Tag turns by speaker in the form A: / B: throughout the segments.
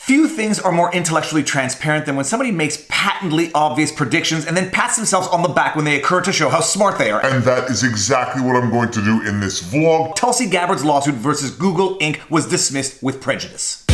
A: Few things are more intellectually transparent than when somebody makes patently obvious predictions and then pats themselves on the back when they occur to show how smart they are.
B: And that is exactly what I'm going to do in this vlog.
A: Tulsi Gabbard's lawsuit versus Google Inc. was dismissed with prejudice.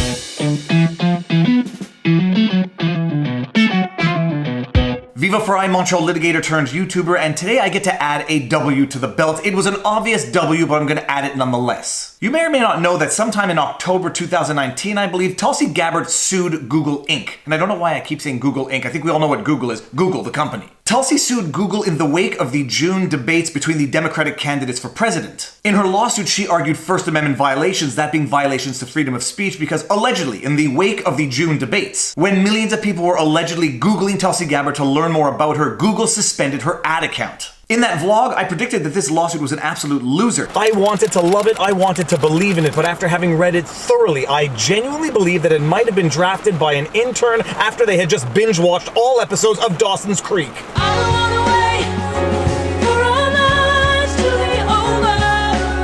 A: Viva Frei, Montreal litigator turned YouTuber, and today I get to add a W to the belt. It was an obvious W, but I'm going to add it nonetheless. You may or may not know that sometime in October 2019, I believe, Tulsi Gabbard sued Google Inc. And I don't know why I keep saying Google Inc. I think we all know what Google is. Google, the company. Tulsi sued Google in the wake of the June debates between the Democratic candidates for president. In her lawsuit, she argued First Amendment violations, that being violations to freedom of speech, because allegedly, in the wake of the June debates, when millions of people were allegedly Googling Tulsi Gabbard to learn more about her, Google suspended her ad account. In that vlog, I predicted that this lawsuit was an absolute loser. I wanted to love it, I wanted to believe in it, but after having read it thoroughly, I genuinely believe that it might have been drafted by an intern after they had just binge-watched all episodes of Dawson's Creek.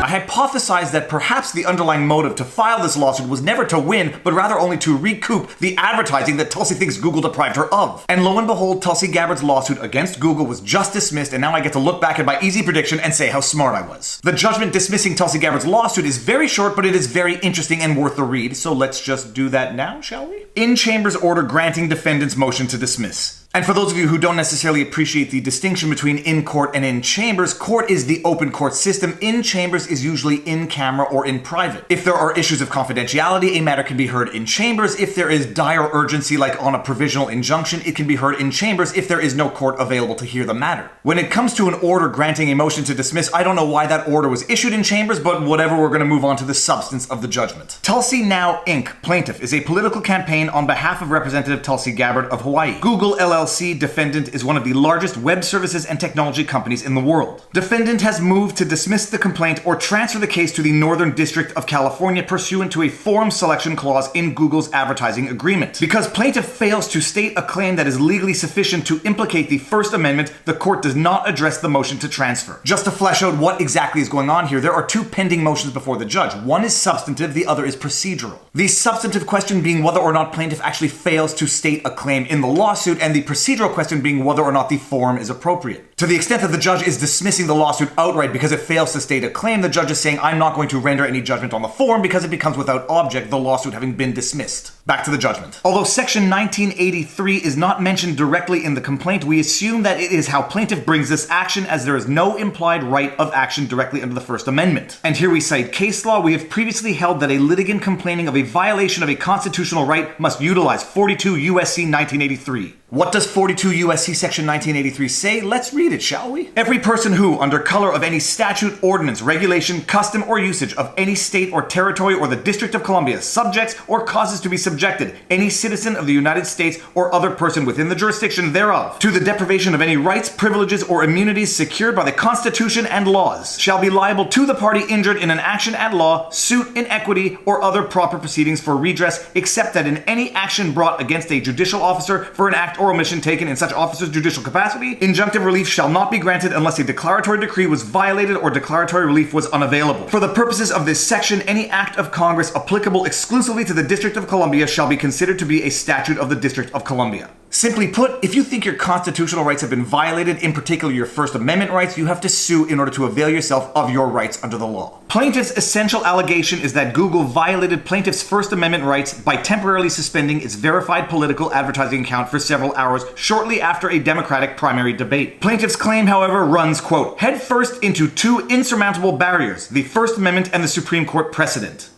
A: I hypothesized that perhaps the underlying motive to file this lawsuit was never to win, but rather only to recoup the advertising that Tulsi thinks Google deprived her of. And lo and behold, Tulsi Gabbard's lawsuit against Google was just dismissed, and now I get to look back at my easy prediction and say how smart I was. The judgment dismissing Tulsi Gabbard's lawsuit is very short, but it is very interesting and worth the read, so let's just do that now, shall we? In Chambers order granting defendant's motion to dismiss. And for those of you who don't necessarily appreciate the distinction between in court and in chambers, court is the open court system. In chambers is usually in camera or in private. If there are issues of confidentiality, a matter can be heard in chambers. If there is dire urgency, like on a provisional injunction, it can be heard in chambers if there is no court available to hear the matter. When it comes to an order granting a motion to dismiss, I don't know why that order was issued in chambers, but whatever, we're going to move on to the substance of the judgment. Tulsi Now Inc. plaintiff is a political campaign on behalf of Representative Tulsi Gabbard of Hawaii. Google LLC defendant is one of the largest web services and technology companies in the world. Defendant has moved to dismiss the complaint or transfer the case to the Northern District of California pursuant to a forum selection clause in Google's advertising agreement. Because plaintiff fails to state a claim that is legally sufficient to implicate the First Amendment, the court does not address the motion to transfer. Just to flesh out what exactly is going on here, there are two pending motions before the judge. One is substantive, the other is procedural. The substantive question being whether or not plaintiff actually fails to state a claim in the lawsuit, and the procedural question being whether or not the forum is appropriate. To the extent that the judge is dismissing the lawsuit outright because it fails to state a claim, the judge is saying, I'm not going to render any judgment on the forum because it becomes without object, the lawsuit having been dismissed. Back to the judgment. Although section 1983 is not mentioned directly in the complaint, we assume that it is how plaintiff brings this action, as there is no implied right of action directly under the First Amendment. And here we cite case law. We have previously held that a litigant complaining of a violation of a constitutional right must utilize 42 U.S.C. 1983. What does 42 U.S.C. section 1983 say? Let's read it, shall we? Every person who, under color of any statute, ordinance, regulation, custom, or usage of any state or territory or the District of Columbia, subjects or causes to be subjected any citizen of the United States or other person within the jurisdiction thereof to the deprivation of any rights, privileges, or immunities secured by the Constitution and laws shall be liable to the party injured in an action at law, suit in equity, or other proper proceedings for redress, except that in any action brought against a judicial officer for an act or omission taken in such officer's judicial capacity, injunctive relief shall not be granted unless a declaratory decree was violated or declaratory relief was unavailable. For the purposes of this section, any act of Congress applicable exclusively to the District of Columbia shall be considered to be a statute of the District of Columbia. Simply put, if you think your constitutional rights have been violated, in particular your First Amendment rights, you have to sue in order to avail yourself of your rights under the law. Plaintiff's essential allegation is that Google violated plaintiff's First Amendment rights by temporarily suspending its verified political advertising account for several hours shortly after a Democratic primary debate. Plaintiff's claim, however, runs, quote, headfirst into two insurmountable barriers, the First Amendment and the Supreme Court precedent.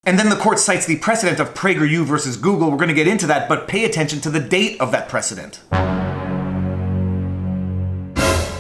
A: And then the court cites the precedent of PragerU versus Google. We're going to get into that, but pay attention to the date of that precedent.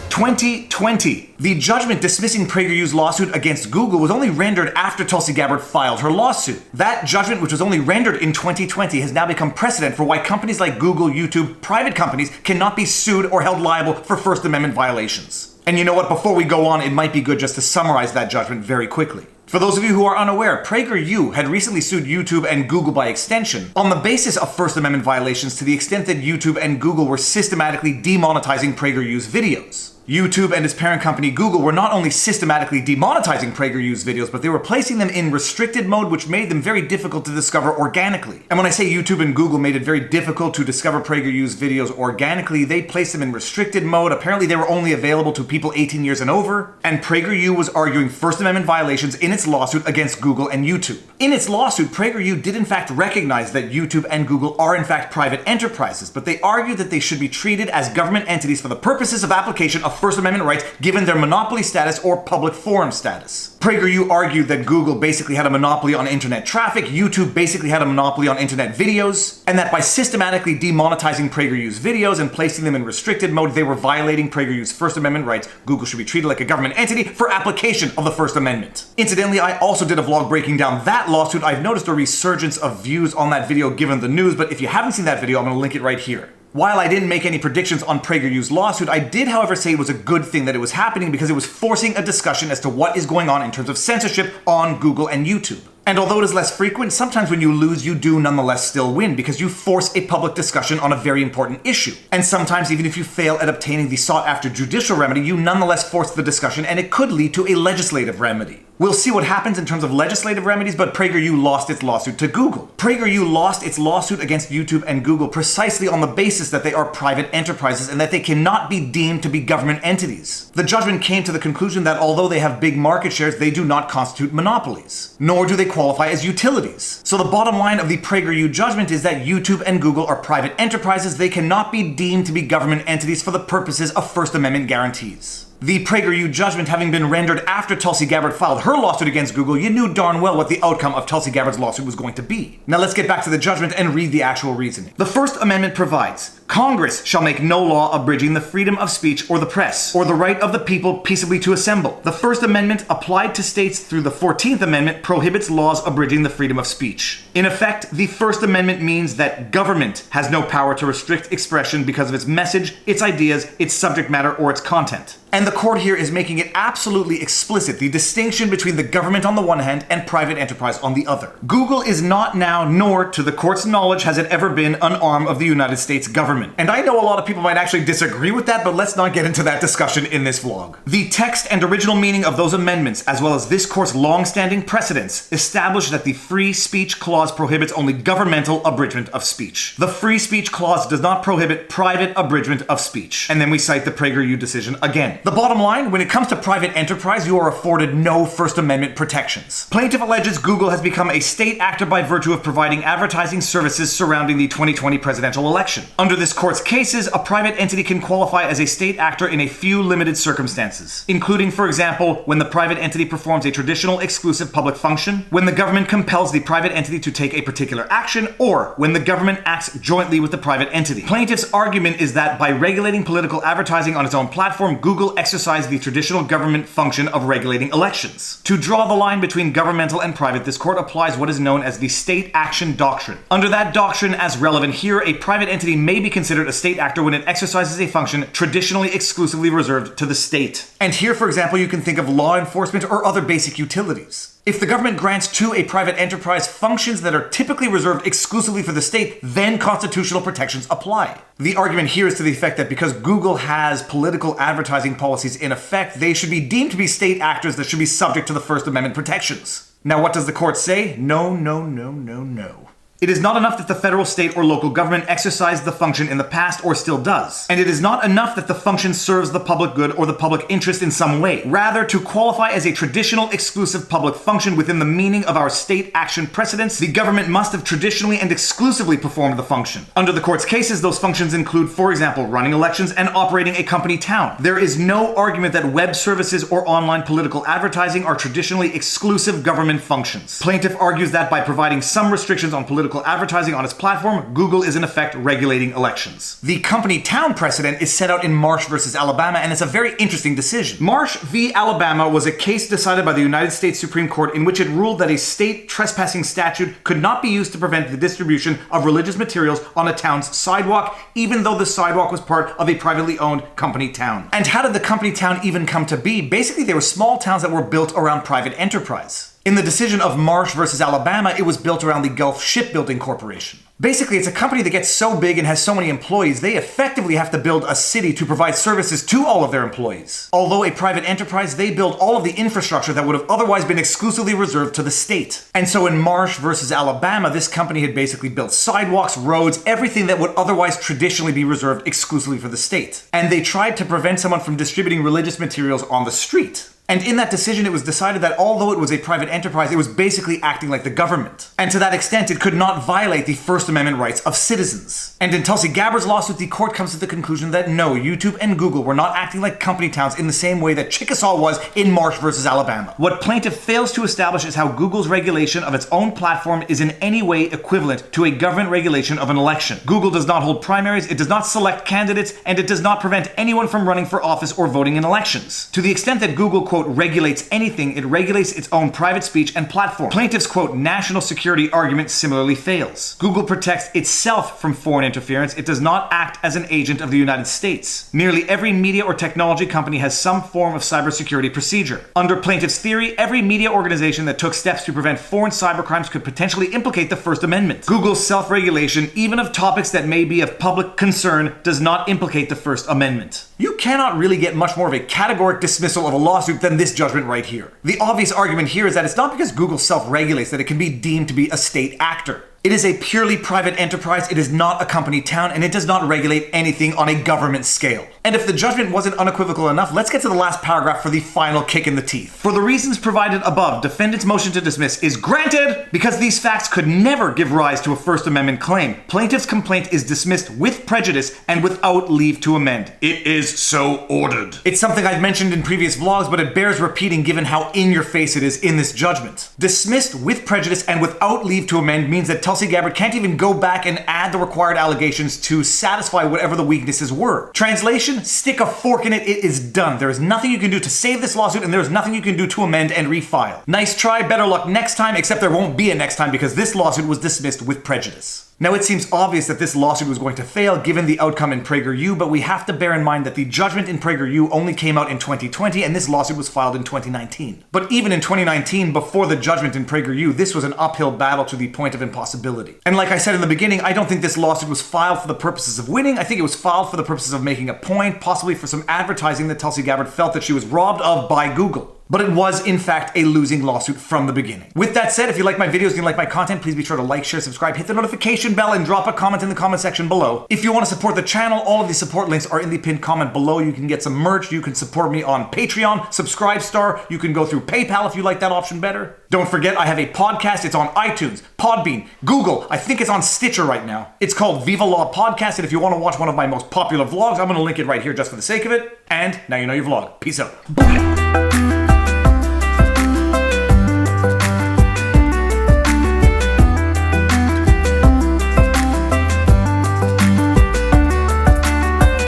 A: 2020. The judgment dismissing PragerU's lawsuit against Google was only rendered after Tulsi Gabbard filed her lawsuit. That judgment, which was only rendered in 2020, has now become precedent for why companies like Google, YouTube, private companies cannot be sued or held liable for First Amendment violations. And you know what? Before we go on, it might be good just to summarize that judgment very quickly. For those of you who are unaware, PragerU had recently sued YouTube and Google by extension on the basis of First Amendment violations to the extent that YouTube and Google were systematically demonetizing PragerU's videos. YouTube and its parent company Google were not only systematically demonetizing PragerU's videos, but they were placing them in restricted mode, which made them very difficult to discover organically. And when I say YouTube and Google made it very difficult to discover PragerU's videos organically, they placed them in restricted mode. Apparently they were only available to people 18 years and over, and PragerU was arguing First Amendment violations in its lawsuit against Google and YouTube. In its lawsuit, PragerU did in fact recognize that YouTube and Google are in fact private enterprises, but they argued that they should be treated as government entities for the purposes of application of First Amendment rights given their monopoly status or public forum status. PragerU argued that Google basically had a monopoly on internet traffic, YouTube basically had a monopoly on internet videos, and that by systematically demonetizing PragerU's videos and placing them in restricted mode, they were violating PragerU's First Amendment rights. Google should be treated like a government entity for application of the First Amendment. Incidentally, I also did a vlog breaking down that lawsuit. I've noticed a resurgence of views on that video given the news, but if you haven't seen that video, I'm going to link it right here. While I didn't make any predictions on PragerU's lawsuit, I did, however, say it was a good thing that it was happening because it was forcing a discussion as to what is going on in terms of censorship on Google and YouTube. And although it is less frequent, sometimes when you lose, you do nonetheless still win because you force a public discussion on a very important issue. And sometimes even if you fail at obtaining the sought-after judicial remedy, you nonetheless force the discussion and it could lead to a legislative remedy. We'll see what happens in terms of legislative remedies, but PragerU lost its lawsuit to Google. PragerU lost its lawsuit against YouTube and Google precisely on the basis that they are private enterprises and that they cannot be deemed to be government entities. The judgment came to the conclusion that although they have big market shares, they do not constitute monopolies, nor do they qualify as utilities. So the bottom line of the PragerU judgment is that YouTube and Google are private enterprises. They cannot be deemed to be government entities for the purposes of First Amendment guarantees. The PragerU judgment having been rendered after Tulsi Gabbard filed her lawsuit against Google, you knew darn well what the outcome of Tulsi Gabbard's lawsuit was going to be. Now let's get back to the judgment and read the actual reasoning. The First Amendment provides, Congress shall make no law abridging the freedom of speech or the press, or the right of the people peaceably to assemble. The First Amendment, applied to states through the 14th Amendment, prohibits laws abridging the freedom of speech. In effect, the First Amendment means that government has no power to restrict expression because of its message, its ideas, its subject matter, or its content. And the court here is making it absolutely explicit, the distinction between the government on the one hand and private enterprise on the other. Google is not now, nor to the court's knowledge has it ever been, an arm of the United States government. And I know a lot of people might actually disagree with that, but let's not get into that discussion in this vlog. The text and original meaning of those amendments, as well as this court's long-standing precedents, establish that the Free Speech Clause prohibits only governmental abridgment of speech. The Free Speech Clause does not prohibit private abridgment of speech. And then we cite the PragerU decision again. The bottom line, when it comes to private enterprise, you are afforded no First Amendment protections. Plaintiff alleges Google has become a state actor by virtue of providing advertising services surrounding the 2020 presidential election. Under this court's cases, a private entity can qualify as a state actor in a few limited circumstances, including, for example, when the private entity performs a traditional exclusive public function, when the government compels the private entity to take a particular action, or when the government acts jointly with the private entity. Plaintiff's argument is that by regulating political advertising on its own platform, Google exercised the traditional government function of regulating elections. To draw the line between governmental and private, this court applies what is known as the state action doctrine. Under that doctrine, as relevant here, a private entity may be considered a state actor when it exercises a function traditionally exclusively reserved to the state. And here, for example, you can think of law enforcement or other basic utilities. If the government grants to a private enterprise functions that are typically reserved exclusively for the state, then constitutional protections apply. The argument here is to the effect that because Google has political advertising policies in effect, they should be deemed to be state actors that should be subject to the First Amendment protections. Now, what does the court say? No, no, no, no, no. It is not enough that the federal, state, or local government exercised the function in the past or still does. And it is not enough that the function serves the public good or the public interest in some way. Rather, to qualify as a traditional exclusive public function within the meaning of our state action precedents, the government must have traditionally and exclusively performed the function. Under the court's cases, those functions include, for example, running elections and operating a company town. There is no argument that web services or online political advertising are traditionally exclusive government functions. Plaintiff argues that by providing some restrictions on political advertising on its platform, Google is in effect regulating elections. The company town precedent is set out in Marsh versus Alabama, and it's a very interesting decision. Marsh v. Alabama was a case decided by the United States Supreme Court in which it ruled that a state trespassing statute could not be used to prevent the distribution of religious materials on a town's sidewalk, even though the sidewalk was part of a privately owned company town. And how did the company town even come to be? Basically, they were small towns that were built around private enterprise. In the decision of Marsh versus Alabama, it was built around the Gulf Shipbuilding Corporation. Basically, it's a company that gets so big and has so many employees, they effectively have to build a city to provide services to all of their employees. Although a private enterprise, they build all of the infrastructure that would have otherwise been exclusively reserved to the state. And so in Marsh versus Alabama, this company had basically built sidewalks, roads, everything that would otherwise traditionally be reserved exclusively for the state. And they tried to prevent someone from distributing religious materials on the street. And in that decision, it was decided that although it was a private enterprise, it was basically acting like the government. And to that extent, it could not violate the First Amendment rights of citizens. And in Tulsi Gabbard's lawsuit, the court comes to the conclusion that no, YouTube and Google were not acting like company towns in the same way that Chickasaw was in Marsh versus Alabama. What plaintiff fails to establish is how Google's regulation of its own platform is in any way equivalent to a government regulation of an election. Google does not hold primaries, it does not select candidates, and it does not prevent anyone from running for office or voting in elections. To the extent that Google, quote, regulates anything, it regulates its own private speech and platform. Plaintiff's, quote, national security argument similarly fails. Google protects itself from foreign interference. It does not act as an agent of the United States. Nearly every media or technology company has some form of cybersecurity procedure. Under plaintiff's theory, every media organization that took steps to prevent foreign cybercrimes could potentially implicate the First Amendment. Google's self-regulation, even of topics that may be of public concern, does not implicate the First Amendment. You cannot really get much more of a categoric dismissal of a lawsuit than this judgment right here. The obvious argument here is that it's not because Google self-regulates that it can be deemed to be a state actor. It is a purely private enterprise, it is not a company town, and it does not regulate anything on a government scale. And if the judgment wasn't unequivocal enough, let's get to the last paragraph for the final kick in the teeth. For the reasons provided above, defendant's motion to dismiss is granted because these facts could never give rise to a First Amendment claim. Plaintiff's complaint is dismissed with prejudice and without leave to amend.
B: It is so ordered.
A: It's something I've mentioned in previous vlogs, but it bears repeating given how in your face it is in this judgment. Dismissed with prejudice and without leave to amend means that Tulsi Gabbard can't even go back and add the required allegations to satisfy whatever the weaknesses were. Translation, stick a fork in it, it is done. There is nothing you can do to save this lawsuit and there is nothing you can do to amend and refile. Nice try, better luck next time, except there won't be a next time because this lawsuit was dismissed with prejudice. Now, it seems obvious that this lawsuit was going to fail given the outcome in PragerU, but we have to bear in mind that the judgment in PragerU only came out in 2020 and this lawsuit was filed in 2019. But even in 2019, before the judgment in PragerU, this was an uphill battle to the point of impossibility. And like I said in the beginning, I don't think this lawsuit was filed for the purposes of winning. I think it was filed for the purposes of making a point, possibly for some advertising that Tulsi Gabbard felt that she was robbed of by Google. But it was, in fact, a losing lawsuit from the beginning. With that said, if you like my videos and you like my content, please be sure to like, share, subscribe, hit the notification bell, and drop a comment in the comment section below. If you want to support the channel, all of the support links are in the pinned comment below. You can get some merch, you can support me on Patreon, Subscribestar, you can go through PayPal if you like that option better. Don't forget, I have a podcast. It's on iTunes, Podbean, Google. I think it's on Stitcher right now. It's called Viva Law Podcast, and if you want to watch one of my most popular vlogs, I'm going to link it right here just for the sake of it. And now you know your vlog. Peace out.